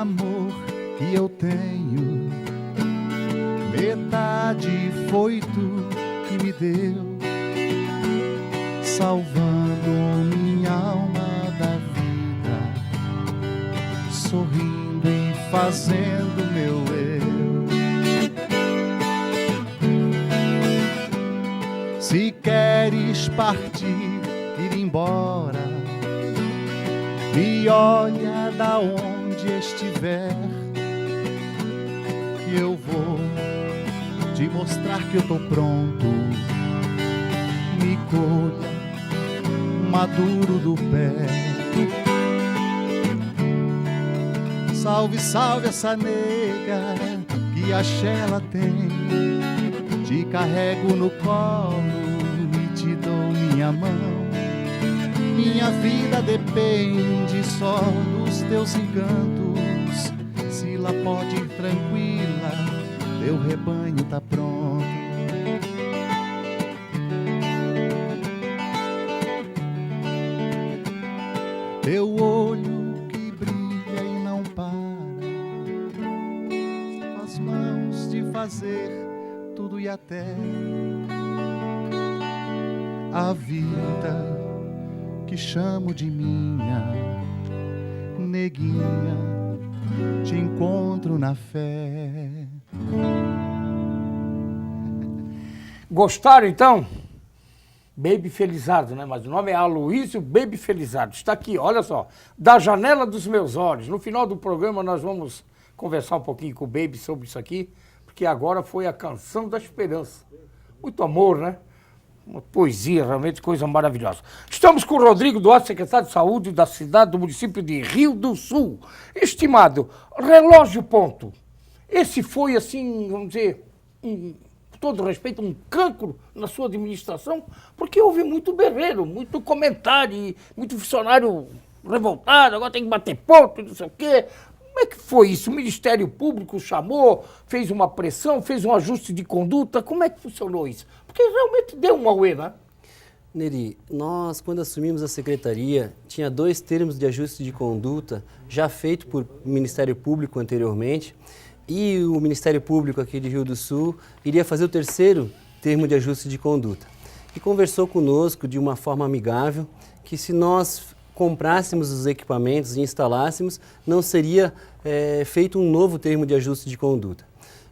amor que eu tenho, metade foi tu que me deu, salvando minha alma da vida, sorrindo e fazendo meu eu. Se queres partir, ir embora, me olha da onde estiver, que eu vou te mostrar que eu tô pronto. Me colha maduro do pé. Salve, salve essa nega, que axé ela tem. Te carrego no colo e te dou minha mão. Minha vida depende só dos teus encantos. Se lá pode ir tranquila, teu rebanho tá pronto. Teu olho que brilha e não para, as mãos de fazer tudo e até a vida que chamo de minha, neguinha, te encontro na fé. Gostaram, então? Baby Felizardo, né? Mas o nome é Aloísio Baby Felizardo. Está aqui, olha só, Da Janela dos Meus Olhos. No final do programa nós vamos conversar um pouquinho com o Baby sobre isso aqui, porque agora foi a Canção da Esperança. Muito amor, né? Uma poesia, realmente, coisa maravilhosa. Estamos com o Rodrigo Duarte, secretário de Saúde da cidade do município de Rio do Sul. Estimado, relógio ponto. Esse foi, assim, vamos dizer, com todo respeito, um cancro na sua administração, porque houve muito berreiro, muito comentário, muito funcionário revoltado, agora tem que bater ponto, não sei o quê. Como é que foi isso? O Ministério Público chamou, fez uma pressão, fez um ajuste de conduta? Como é que funcionou isso? Porque realmente deu um auê, né? Neri, nós, quando assumimos a secretaria, tinha 2 termos de ajuste de conduta já feito por Ministério Público anteriormente, e o Ministério Público aqui de Rio do Sul iria fazer o 3º termo de ajuste de conduta. E conversou conosco de uma forma amigável que se nós comprássemos os equipamentos e instalássemos, não seria feito um novo termo de ajuste de conduta.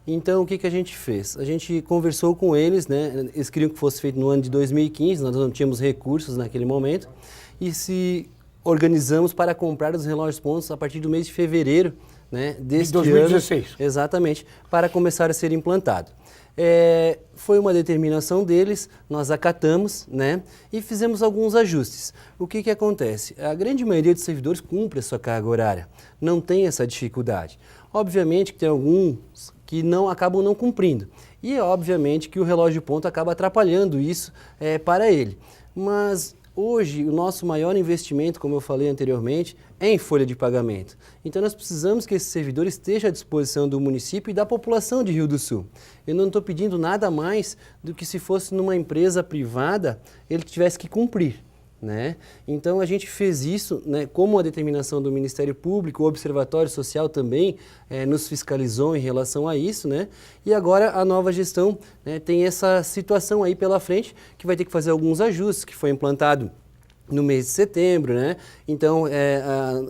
Então, o que a gente fez? A gente conversou com eles, né? Eles queriam que fosse feito no ano de 2015, nós não tínhamos recursos naquele momento, e se organizamos para comprar os relógios pontos a partir do mês de fevereiro, né, deste ano. 2016. Exatamente, para começar a ser implantado. Foi uma determinação deles, nós acatamos, né, e fizemos alguns ajustes. O que acontece? A grande maioria dos servidores cumpre a sua carga horária, não tem essa dificuldade. Obviamente que tem alguns que acabam não cumprindo, e obviamente que o relógio ponto acaba atrapalhando isso para ele. Mas hoje o nosso maior investimento, como eu falei anteriormente, é em folha de pagamento. Então nós precisamos que esse servidor esteja à disposição do município e da população de Rio do Sul. Eu não estou pedindo nada mais do que se fosse numa empresa privada, ele tivesse que cumprir, né? Então a gente fez isso, né, como a determinação do Ministério Público, o Observatório Social também nos fiscalizou em relação a isso, né? E agora a nova gestão, né, tem essa situação aí pela frente, que vai ter que fazer alguns ajustes, que foi implantado no mês de setembro, né? Então,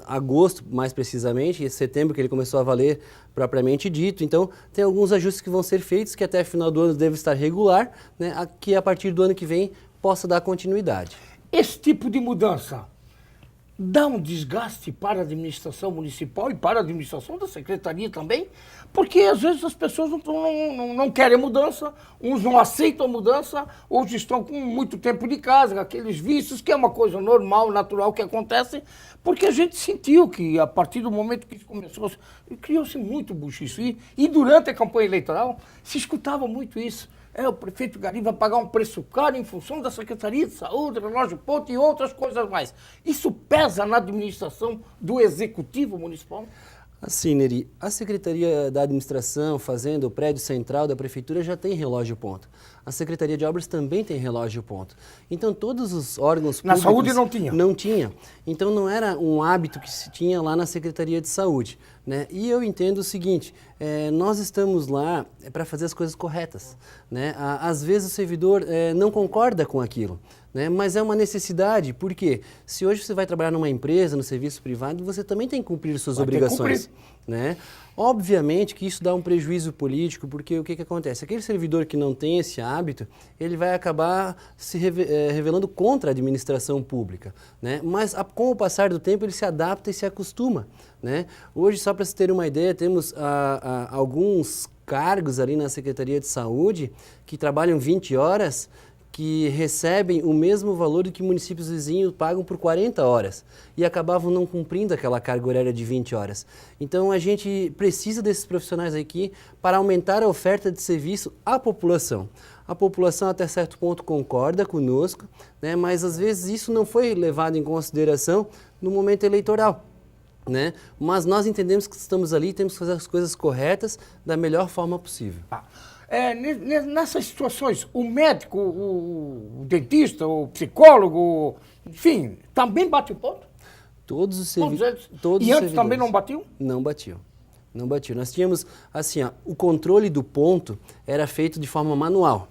agosto, mais precisamente, setembro que ele começou a valer propriamente dito. Então, tem alguns ajustes que vão ser feitos, que até final do ano deve estar regular, né? Que a partir do ano que vem possa dar continuidade. Esse tipo de mudança dá um desgaste para a administração municipal e para a administração da secretaria também, porque às vezes as pessoas não querem mudança, uns não aceitam a mudança, outros estão com muito tempo de casa, aqueles vícios, que é uma coisa normal, natural que acontece, porque a gente sentiu que a partir do momento que isso começou, criou-se muito buchicho. E durante a campanha eleitoral se escutava muito isso. O prefeito Gari vai pagar um preço caro em função da Secretaria de Saúde, relógio ponto e outras coisas mais. Isso pesa na administração do Executivo Municipal? Assim, Neri, a Secretaria da Administração, Fazenda, o prédio central da Prefeitura já tem relógio ponto. A Secretaria de Obras também tem relógio ponto. Então, todos os órgãos públicos... Na saúde não tinha? Não tinha. Então, não era um hábito que se tinha lá na Secretaria de Saúde, né? E eu entendo o seguinte, nós estamos lá para fazer as coisas corretas, né? Às vezes o servidor não concorda com aquilo, né? Mas é uma necessidade, porque se hoje você vai trabalhar numa empresa, no serviço privado, você também tem que cumprir suas obrigações, né? Obviamente que isso dá um prejuízo político, porque o que acontece? Aquele servidor que não tem esse hábito, ele vai acabar se revelando contra a administração pública, né? Mas com o passar do tempo ele se adapta e se acostuma, né? Hoje, só para se ter uma ideia, temos alguns cargos ali na Secretaria de Saúde que trabalham 20 horas, que recebem o mesmo valor do que municípios vizinhos pagam por 40 horas e acabavam não cumprindo aquela carga horária de 20 horas. Então a gente precisa desses profissionais aqui para aumentar a oferta de serviço à população. A população até certo ponto concorda conosco, né, mas às vezes isso não foi levado em consideração no momento eleitoral, né? Mas nós entendemos que estamos ali e temos que fazer as coisas corretas da melhor forma possível. Nessas situações, o médico, o dentista, o psicólogo, enfim, também bate o ponto? Todos os Todos serviços. eles. E antes também não batiam? Não batiam. Não batiam. Nós tínhamos, assim, o controle do ponto era feito de forma manual.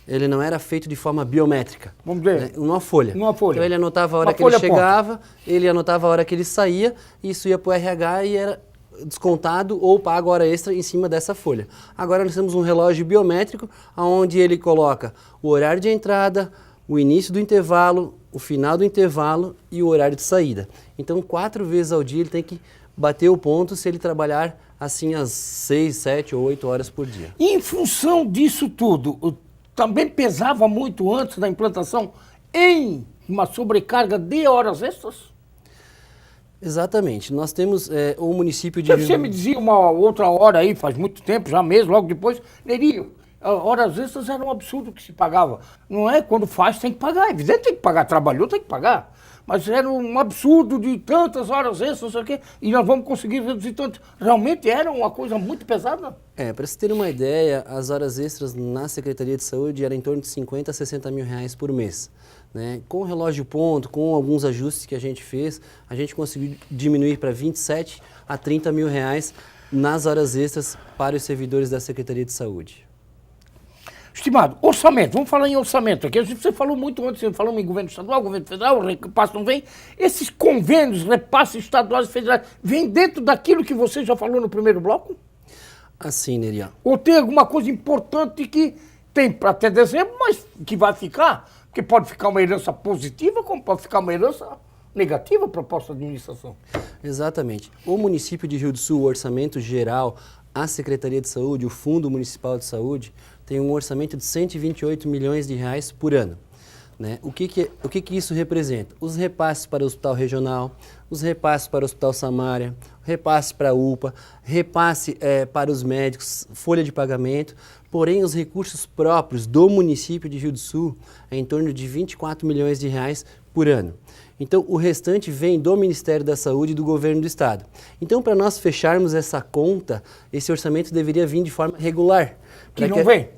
Ele não era feito de forma biométrica. Vamos ver. Né? Numa folha. Numa folha. Então ele anotava a hora que ele chegava, ele anotava a hora que ele saía, isso ia para o RH e era descontado ou pago hora extra em cima dessa folha. Agora nós temos um relógio biométrico, onde ele coloca o horário de entrada, o início do intervalo, o final do intervalo e o horário de saída. Então 4 vezes ao dia ele tem que bater o ponto se ele trabalhar assim às 6, 7 ou 8 horas por dia. E em função disso tudo, também pesava muito antes da implantação em uma sobrecarga de horas extras? Exatamente. Nós temos o município de... Você me dizia uma outra hora aí, faz muito tempo, já mesmo, logo depois, Neri, horas extras era um absurdo que se pagava. Não é? Quando faz tem que pagar, é evidente tem que pagar, trabalhou tem que pagar. Mas era um absurdo de tantas horas extras, não sei o quê, e nós vamos conseguir reduzir tanto. Realmente era uma coisa muito pesada? Para você ter uma ideia, as horas extras na Secretaria de Saúde eram em torno de 50 a 60 mil reais por mês. Né? Com o relógio ponto, com alguns ajustes que a gente fez, a gente conseguiu diminuir para 27 a 30 mil reais nas horas extras para os servidores da Secretaria de Saúde. Estimado, orçamento, vamos falar em orçamento aqui. Você falou muito antes, você falou em governo estadual, governo federal, o repasse não vem. Esses convênios, repasses estaduais e federais, vem dentro daquilo que você já falou no primeiro bloco? Assim, Nerian. Ou tem alguma coisa importante que tem para até dezembro, mas que vai ficar? Porque pode ficar uma herança positiva, como pode ficar uma herança negativa para a próxima administração. Exatamente. O município de Rio do Sul, o orçamento geral, a Secretaria de Saúde, o Fundo Municipal de Saúde, tem um orçamento de 128 milhões de reais por ano. Né? O que isso representa? Os repasses para o Hospital Regional, os repasses para o Hospital Samária, repasse para a UPA, repasse para os médicos, folha de pagamento, porém os recursos próprios do município de Rio do Sul é em torno de 24 milhões de reais por ano. Então, o restante vem do Ministério da Saúde e do Governo do Estado. Então, para nós fecharmos essa conta, esse orçamento deveria vir de forma regular.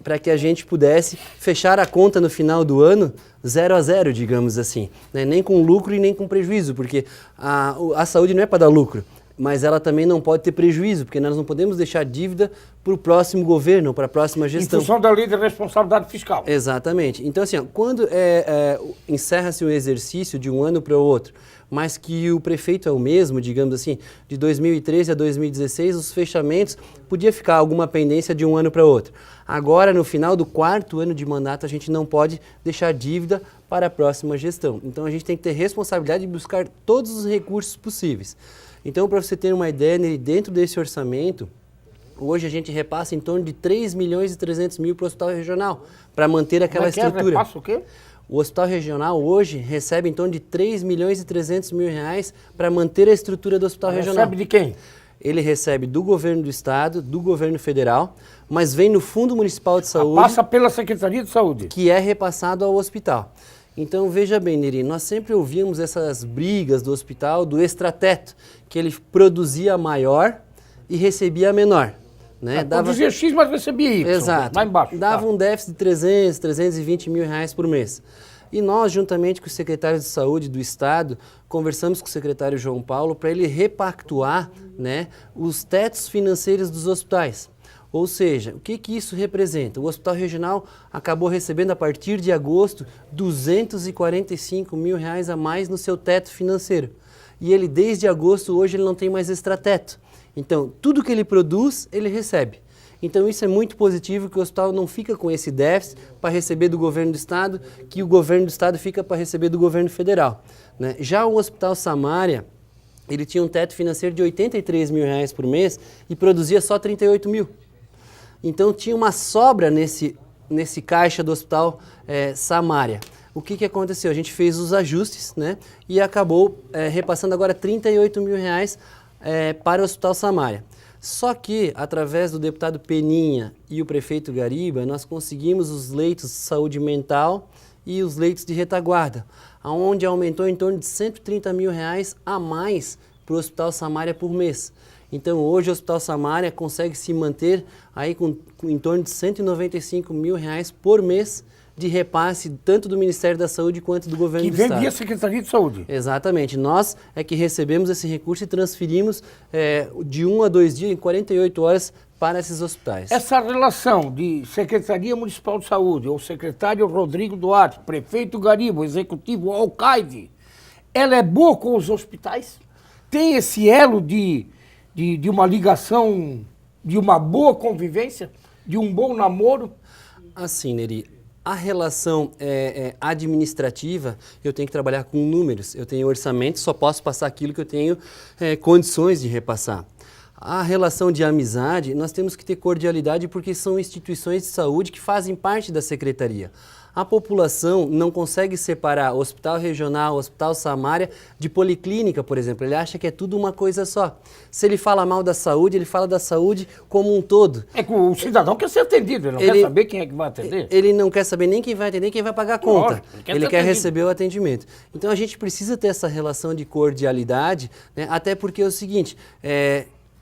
Para que a gente pudesse fechar a conta no final do ano 0 a 0, digamos assim. Né? Nem com lucro e nem com prejuízo, porque a saúde não é para dar lucro, mas ela também não pode ter prejuízo, porque nós não podemos deixar dívida para o próximo governo, para a próxima gestão. Em função da lei de responsabilidade fiscal. Exatamente. Então, assim, quando encerra-se um exercício de um ano para o outro, mas que o prefeito é o mesmo, digamos assim, de 2013 a 2016, os fechamentos, podia ficar alguma pendência de um ano para outro. Agora, no final do 4º ano de mandato, a gente não pode deixar dívida para a próxima gestão. Então, a gente tem que ter responsabilidade de buscar todos os recursos possíveis. Então, para você ter uma ideia, dentro desse orçamento, hoje a gente repassa em torno de 3 milhões e 300 mil para o Hospital Regional, para manter aquela estrutura. Repassa o quê? O Hospital Regional hoje recebe em torno de 3 milhões e 300 mil reais para manter a estrutura do Hospital Regional. Recebe de quem? Ele recebe do Governo do Estado, do Governo Federal, mas vem no Fundo Municipal de Saúde. Passa pela Secretaria de Saúde. Que é repassado ao hospital. Então, veja bem, Neri, nós sempre ouvíamos essas brigas do hospital, do extrateto, que ele produzia maior, e recebia menor. Né? Produzia X, mas recebia Y. Exato. Lá embaixo. Dava um déficit de 300, 320 mil reais por mês. E nós, juntamente com os secretários de saúde do Estado, conversamos com o secretário João Paulo para ele repactuar, né, os tetos financeiros dos hospitais. Ou seja, o que isso representa? O Hospital Regional acabou recebendo, a partir de agosto, 245 mil reais a mais no seu teto financeiro. E ele, desde agosto, hoje, ele não tem mais extrateto. Então, tudo que ele produz, ele recebe. Então, isso é muito positivo, que o hospital não fica com esse déficit para receber do governo do Estado, que o governo do Estado fica para receber do governo federal. Né? Já o Hospital Samaria, ele tinha um teto financeiro de 83 mil reais por mês e produzia só 38 mil. Então, tinha uma sobra nesse caixa do Hospital Samaria. O que aconteceu? A gente fez os ajustes, né, e acabou repassando agora 38 mil reais para o Hospital Samaria. Só que, através do deputado Peninha e o prefeito Gariba, nós conseguimos os leitos de saúde mental e os leitos de retaguarda, onde aumentou em torno de 130 mil reais a mais para o Hospital Samaria por mês. Então, hoje o Hospital Samaria consegue se manter aí com em torno de 195 mil reais por mês de repasse, tanto do Ministério da Saúde quanto do Governo do Estado. Que vem via Secretaria de Saúde. Exatamente. Nós é que recebemos esse recurso e transferimos de 1 a 2 dias, em 48 horas, para esses hospitais. Essa relação de Secretaria Municipal de Saúde, ou secretário Rodrigo Duarte, prefeito Gariba, executivo Alcaide, ela é boa com os hospitais? Tem esse elo de uma ligação, de uma boa convivência, de um bom namoro? Assim, Neri, a relação administrativa, eu tenho que trabalhar com números. Eu tenho orçamento, só posso passar aquilo que eu tenho condições de repassar. A relação de amizade, nós temos que ter cordialidade porque são instituições de saúde que fazem parte da secretaria. A população não consegue separar Hospital Regional, Hospital Samaria de policlínica, por exemplo. Ele acha que é tudo uma coisa só. Se ele fala mal da saúde, ele fala da saúde como um todo. É que o cidadão quer ser atendido, ele não quer saber quem é que vai atender. Ele não quer saber nem quem vai atender, quem vai pagar a conta. Lógico, ele quer receber o atendimento. Então a gente precisa ter essa relação de cordialidade, né? Até porque é o seguinte,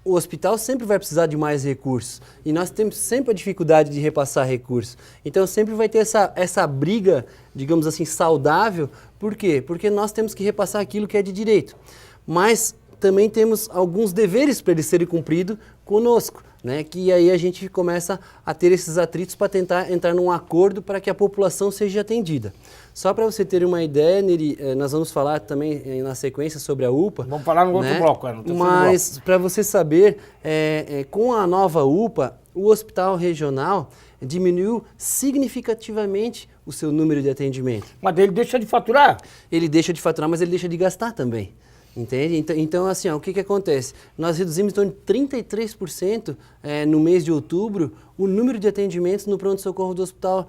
o hospital sempre vai precisar de mais recursos e nós temos sempre a dificuldade de repassar recursos. Então sempre vai ter essa briga, digamos assim, saudável. Por quê? Porque nós temos que repassar aquilo que é de direito. Mas também temos alguns deveres para eles serem cumpridos conosco, né? Que aí a gente começa a ter esses atritos para tentar entrar num acordo para que a população seja atendida. Só para você ter uma ideia, Neri, nós vamos falar também na sequência sobre a UPA. Vamos falar no outro bloco, no terceiro bloco. Mas para você saber, com a nova UPA, o Hospital Regional diminuiu significativamente o seu número de atendimento. Mas ele deixa de faturar? Ele deixa de faturar, mas ele deixa de gastar também. Entende? Então assim, o que acontece? Nós reduzimos em torno de 33% no mês de outubro o número de atendimentos no pronto-socorro do hospital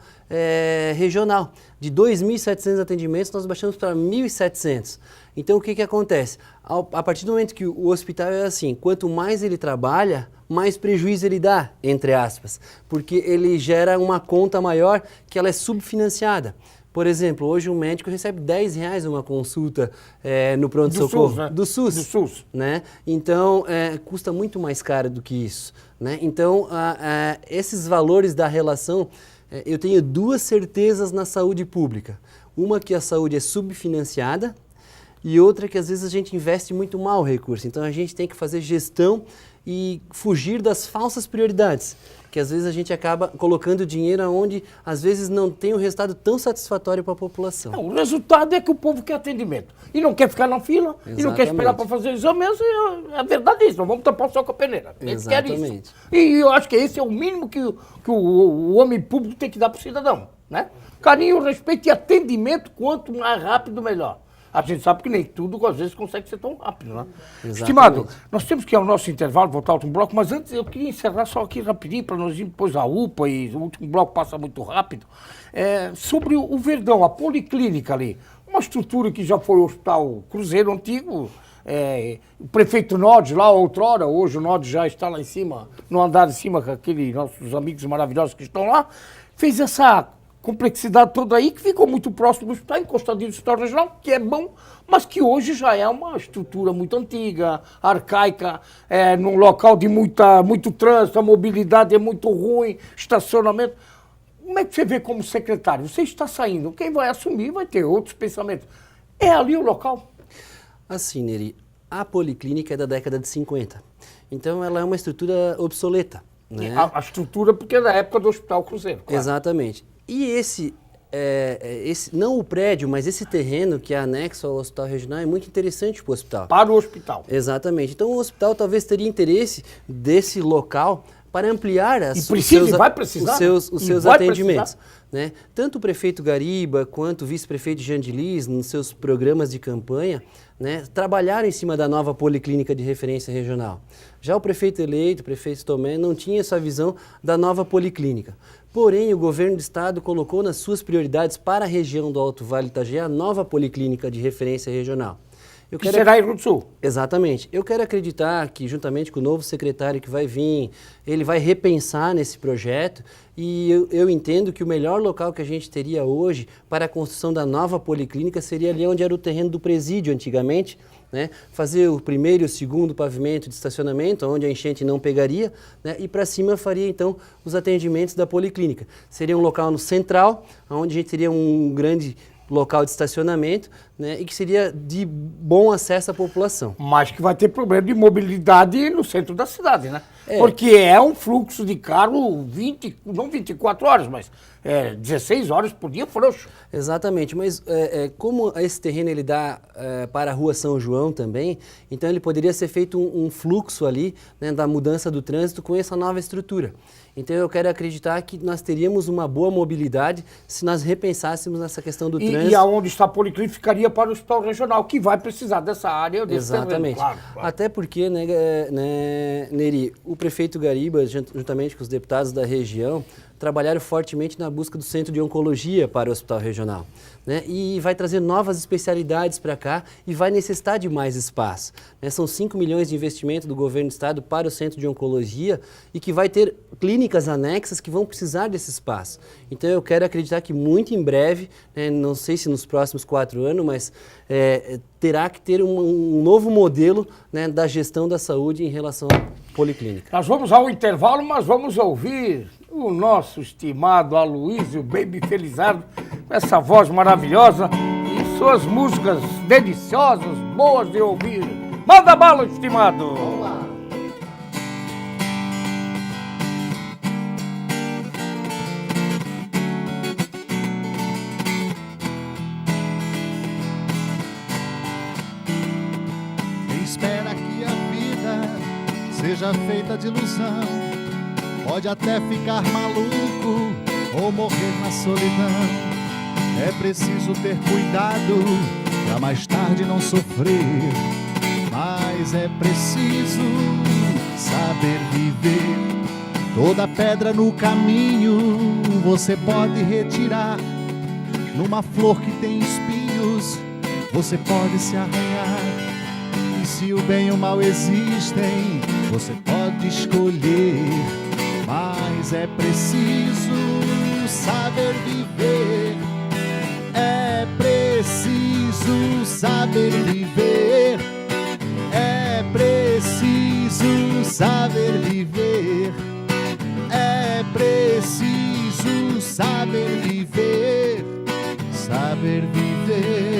regional. De 2.700 atendimentos, nós baixamos para 1.700. Então, o que acontece? A partir do momento que o hospital é assim, quanto mais ele trabalha, mais prejuízo ele dá, entre aspas, porque ele gera uma conta maior que ela é subfinanciada. Por exemplo, hoje um médico recebe R$10 uma consulta no pronto-socorro. Do SUS, né? Do SUS. Né? Então, custa muito mais caro do que isso. Né? Então, esses valores da relação, eu tenho duas certezas na saúde pública. Uma que a saúde é subfinanciada e outra que às vezes a gente investe muito mal o recurso. Então, a gente tem que fazer gestão e fugir das falsas prioridades, que às vezes a gente acaba colocando dinheiro onde às vezes não tem um resultado tão satisfatório para a população. Não, o resultado é que o povo quer atendimento e não quer ficar na fila. Exatamente. E não quer esperar para fazer exame. A verdade é isso, não vamos tampar o sol com a peneira. Eles querem isso. E eu acho que esse é o mínimo que o homem público tem que dar para o cidadão, né? Carinho, respeito e atendimento, quanto mais rápido, melhor. A gente sabe que nem tudo, às vezes, consegue ser tão rápido, né? Exatamente. Estimado, nós temos que ir ao nosso intervalo, voltar ao último bloco, mas antes eu queria encerrar só aqui rapidinho, para nós ir depois à UPA, e o último bloco passa muito rápido, sobre o Verdão, a policlínica ali, uma estrutura que já foi o Hospital Cruzeiro Antigo, o prefeito Nod lá outrora, hoje o Nod já está lá em cima, no andar de cima, com aqueles nossos amigos maravilhosos que estão lá, fez essa complexidade toda aí, que ficou muito próximo do hospital, encostadinho do hospital regional, que é bom, mas que hoje já é uma estrutura muito antiga, arcaica, num local de muito trânsito, a mobilidade é muito ruim, estacionamento. Como é que você vê como secretário? Você está saindo, quem vai assumir vai ter outros pensamentos. É ali o local? Assim, Neri, a policlínica é da década de 50, então ela é uma estrutura obsoleta. Né? A estrutura porque é da época do Hospital Cruzeiro. Claro. Exatamente. E não o prédio, mas esse terreno que é anexo ao hospital regional é muito interessante para o hospital. Para o hospital. Exatamente. Então o hospital talvez teria interesse desse local para ampliar os seus atendimentos. Né? Tanto o prefeito Gariba quanto o vice-prefeito Jean de Lis, nos seus programas de campanha, né, trabalharam em cima da nova policlínica de referência regional. Já o prefeito eleito, o prefeito Tomé, não tinha essa visão da nova policlínica. Porém, o governo do estado colocou nas suas prioridades para a região do Alto Vale do Itajaí a nova policlínica de referência regional. Que será em Rio do Sul. Exatamente. Eu quero acreditar que, juntamente com o novo secretário que vai vir, ele vai repensar nesse projeto e eu entendo que o melhor local que a gente teria hoje para a construção da nova policlínica seria ali onde era o terreno do presídio antigamente, né? Fazer o primeiro e o segundo pavimento de estacionamento, onde a enchente não pegaria, né? E para cima faria então os atendimentos da policlínica. Seria um local no central, onde a gente teria um grande local de estacionamento, né, e que seria de bom acesso à população. Mas que vai ter problema de mobilidade no centro da cidade, né? Porque é um fluxo de carro não 24 horas, mas 16 horas por dia frouxo. Exatamente, mas como esse terreno ele dá para a Rua São João também, então ele poderia ser feito um fluxo ali, né, da mudança do trânsito com essa nova estrutura. Então eu quero acreditar que nós teríamos uma boa mobilidade se nós repensássemos nessa questão do trânsito. E aonde está a policlínica ficaria para o hospital regional, que vai precisar dessa área. Exatamente. Claro. Até porque, né, Neri, o prefeito Gariba, juntamente com os deputados da região, trabalharam fortemente na busca do centro de oncologia para o hospital regional, né? E vai trazer novas especialidades para cá e vai necessitar de mais espaço, né? São 5 milhões de investimento do governo do estado para o centro de oncologia e que vai ter clínicas anexas que vão precisar desse espaço. Então eu quero acreditar que muito em breve, né, não sei se nos próximos 4 anos, mas terá que ter um novo modelo, né, da gestão da saúde em relação à policlínica. Nós vamos ao intervalo, mas vamos ouvir o nosso estimado Aloysio Baby Felizardo, com essa voz maravilhosa e suas músicas deliciosas, boas de ouvir. Manda bala, estimado! Vamos lá. Quem espera que a vida seja feita de ilusão pode até ficar maluco ou morrer na solidão. É preciso ter cuidado pra mais tarde não sofrer, mas é preciso saber viver. Toda pedra no caminho você pode retirar. Numa flor que tem espinhos você pode se arranhar. E se o bem e o mal existem, você pode escolher. Mas é preciso saber viver. É preciso saber viver. É preciso saber viver. É preciso saber viver. Saber viver.